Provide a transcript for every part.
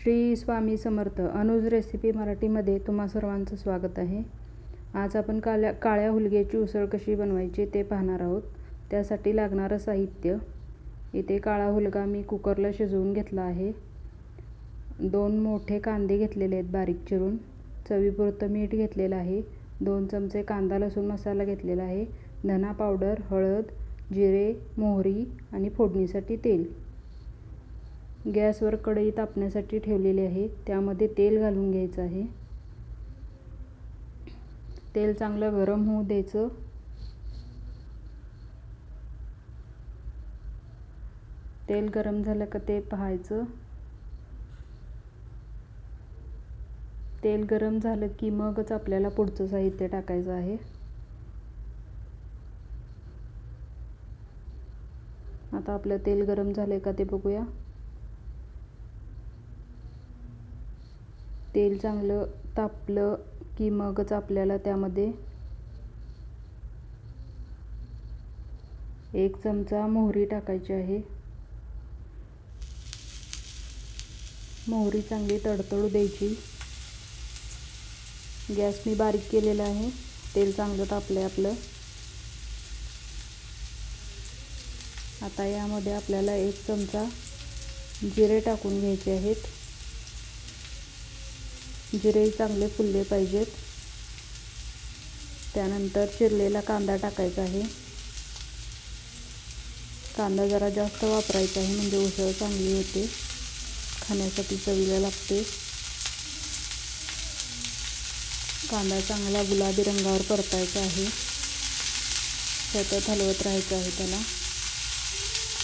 Shri Swami Samarth. Anuj recipe मराठीमध्ये तुम्हा सर्वांचं स्वागत आहे. आज आपण काळ्या हुलग्याची उसळ कशी बनवायची ते पाहणार आहोत. त्यासाठी लागणारं साहित्य: इथे काळा हुलगा मी कुकरला शिजवून घेतला आहे. 2 मोठे कांदे घेतलेले आहेत बारीक चिरून. चवीपुरतं मीठ घेतलेलं आहे. 2 चमचे कांदा लसूण मसाला घेतलेला आहे. धना पावडर, हळद, जिरे, मोहरी आणि फोडणीसाठी तेल. गॅसवर कढई तापण्यासाठी ठेवलेली आहे. त्यामध्ये तेल घालून घ्यायचं आहे. तेल चांगलं गरम होऊ द्यायचं. तेल गरम झालं का ते पाहायचं. तेल गरम झालं की मगच आपल्याला पुढचं साहित्य टाकायचं आहे. आता आपलं तेल गरम झालंय का ते बघूया. तेल चांगलं तापलं की मगच आपल्याला त्यामध्ये 1 चमचा मोहरी टाकायची आहे. मोहरी चांगली तडतडू द्यायची. गॅस मी बारीक केलेला आहे. तेल चांगलं तापलंय आपलं. आता यामध्ये आपल्याला 1 चमचा जिरे टाकून घ्यायचे आहेत. जिरे चांगले फुलले पाहिजेत. त्यानंतर चिरलेला कांदा टाकायचा आहे. कांदा जरा जास्त वापरायचा आहे म्हणजे उसळ चांगली होते, खाण्यासाठी चवीला लागते. कांदा चांगला गुलाबी रंगावर परतायचा आहे. सतत हलवत राहायचं आहे त्याला.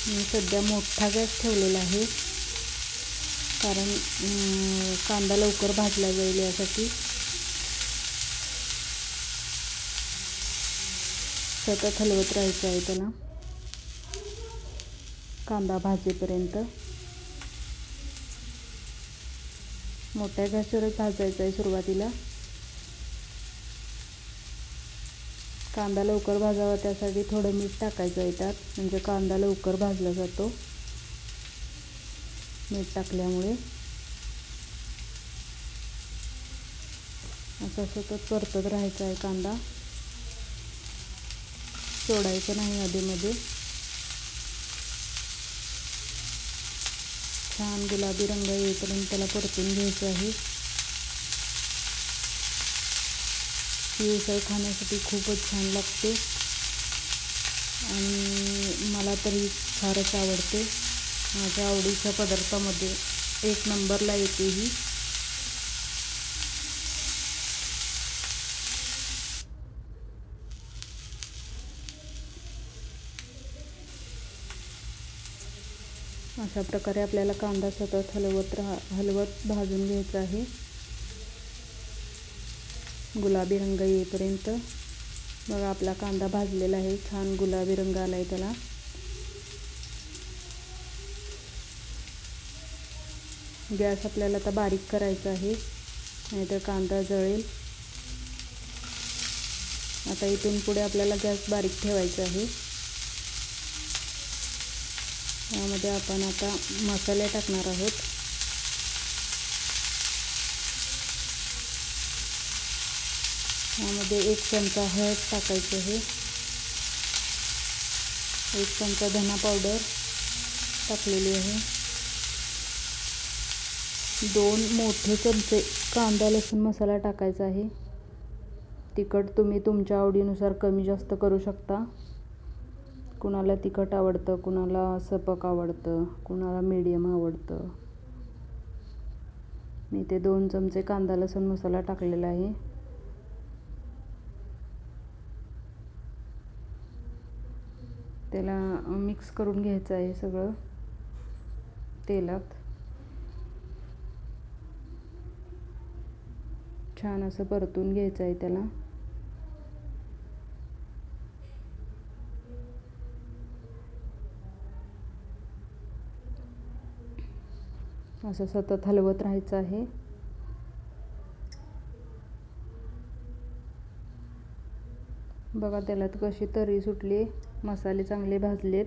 मी सध्या मोठा गॅस ठेवलेला आहे कारण कांदा लवकर भाजला जाईल यासाठी. सतत हलवत राहायचं आहे त्याला कांदा भाजेपर्यंत. मोठ्या गॅसवरच भाजायचा आहे सुरुवातीला. कांदा लवकर भाजावा त्यासाठी थोडं मीठ टाकायचं आहे त्यात, म्हणजे कांदा लवकर भाजला जातो मीठ टाकल्यामुळे. असं सतत परतत राहायचं आहे. कांदा सोडायचं नाही आधीमध्ये. छान गुलाबी रंग येईपर्यंत त्याला परतून घ्यायचं आहे. ही उसळ खाण्यासाठी खूपच छान लागते आणि मला तरी फारच आवडते. माझ्या आवडीच्या पदार्थामध्ये 1 नंबरला येते ही. अशा प्रकारे आपल्याला कांदा सतत हलवत भाजून घ्यायचा आहे गुलाबी रंग येईपर्यंत. बघा आपला कांदा भाजलेला आहे. छान गुलाबी रंग आलाय त्याला. गॅस आपल्याला आता बारीक करायचा आहे, नाहीतर कांदा जळेल. आता इथून पुढे आपल्याला गॅस बारीक ठेवायचा आहे. यामध्ये आपण आता मसाले टाकणार आहोत. यामध्ये 1 चमचा हळद टाकायची आहे. 1 चमचा धना पावडर टाकलेली आहे. 2 मोठे चमचे कांदा लसूण मसाला टाकायचा आहे. तिखट तुम्ही तुमच्या आवडीनुसार कमी जास्त करू शकता. कुणाला तिखट आवडतं, कुणाला सपक आवडतं, कुणाला मीडियम आवडतं. मी ते 2 चमचे कांदा लसूण मसाला टाकलेला आहे. त्याला मिक्स करून घ्यायचं आहे सगळं तेलात. छान असं परतून घ्यायचं आहे त्याला. असं सतत हलवत राहायचं आहे. बघा त्याला कशी तरी सुटली. मसाले चांगले भाजलेत.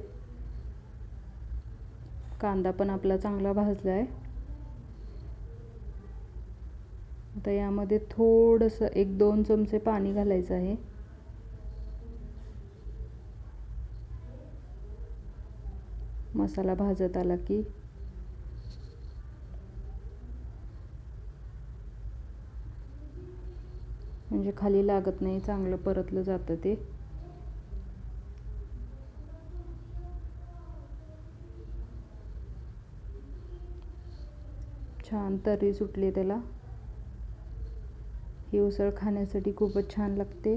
कांदा पण आपला चांगला भाजला आहे. आता यामध्ये थोडंसं 1-2 चमचे पाणी घालायचं आहे. मसाला भाजत आला की म्हणजे खाली लागत नाही, चांगलं परतलं जातं ते. छान तर्री सुटली त्याला. ही उसळ खाण्यासाठी खूपच छान लागते.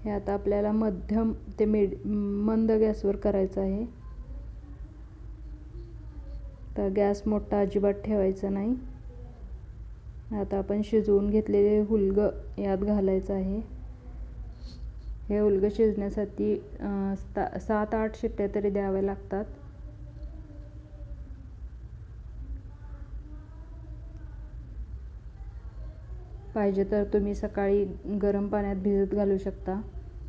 हे आता आपल्याला मध्यम ते मंद गॅसवर करायचं आहे. तर गॅस मोठा अजिबात ठेवायचा नाही. आता आपण शिजवून घेतलेले हुलगं यात घालायचं आहे. हे हुलगं शिजण्यासाठी 7-8 शिट्ट्या तरी द्याव्या लागतात. पाहिजे तर तुम्ही सकाळी गरम पाण्यात भिजत घालू शकता,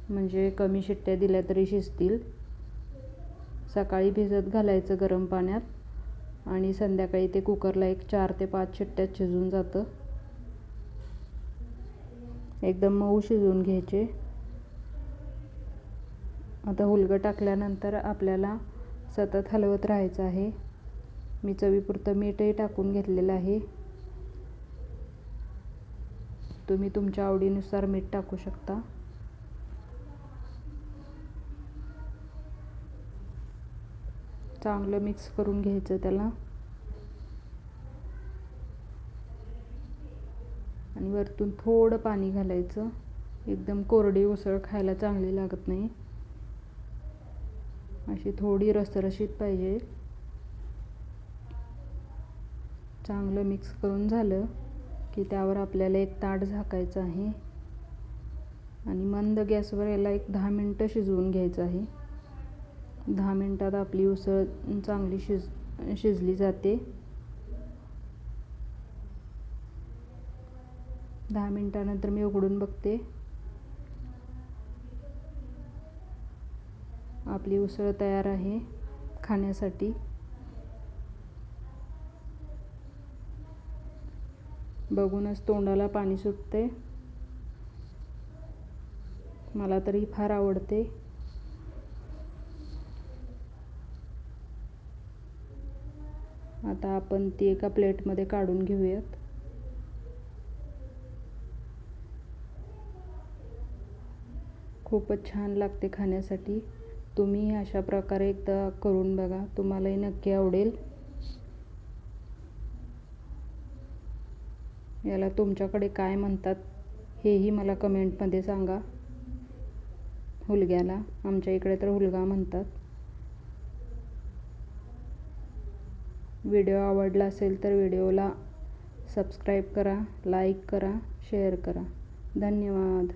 म्हणजे कमी शिट्ट्या दिल्या तरी शिजतील. सकाळी भिजत घालायचं गरम पाण्यात आणि संध्याकाळी ते कुकरला एक 4 ते 5 शिट्ट्यात शिजून जातं. एकदम मऊ शिजवून घ्यायचे. आता हुलगं टाकल्यानंतर आपल्याला सतत हलवत राहायचं आहे. मी चवीपुरतं मीठही टाकून घेतलेलं आहे. तुम्ही तुमच्या आवडीनुसार मीठ टाकू शकता. चांगलं मिक्स करून घ्यायचं त्याला आणि वरतून थोडं पाणी घालायचं. एकदम कोरडी उसळ खायला चांगली लागत नाही, अशी थोडी रसरशीत पाहिजे. चांगलं मिक्स करून झालं की त्यावर आपल्याला एक ताट झाकायचं आहे आणि मंद गॅसवर याला एक 10 मिनटं शिजवून घ्यायचं आहे. 10 मिनटात आपली उसळ चांगली शिजली जाते. 10 मिनटानंतर मी उघडून बघते. आपली उसळ तयार आहे खाण्यासाठी. बघूनच तोंडाला पाणी सुटते. मला तरी फार आवडते. आता आपण ती एका प्लेटमध्ये काढून घेऊयात. खूपच छान लागते खाण्यासाठी. तुम्ही अशा प्रकारे एकदा करून बघा, तुम्हालाही नक्की आवडेल. याला तुमच्याकडे काय म्हणतात हेही मला कमेंटमध्ये सांगा. हुलग्याला आमच्या इकडे तर हुलगा म्हणतात. व्हिडिओ आवडला असेल तर व्हिडिओला सबस्क्राईब करा, लाईक करा, शेअर करा. धन्यवाद.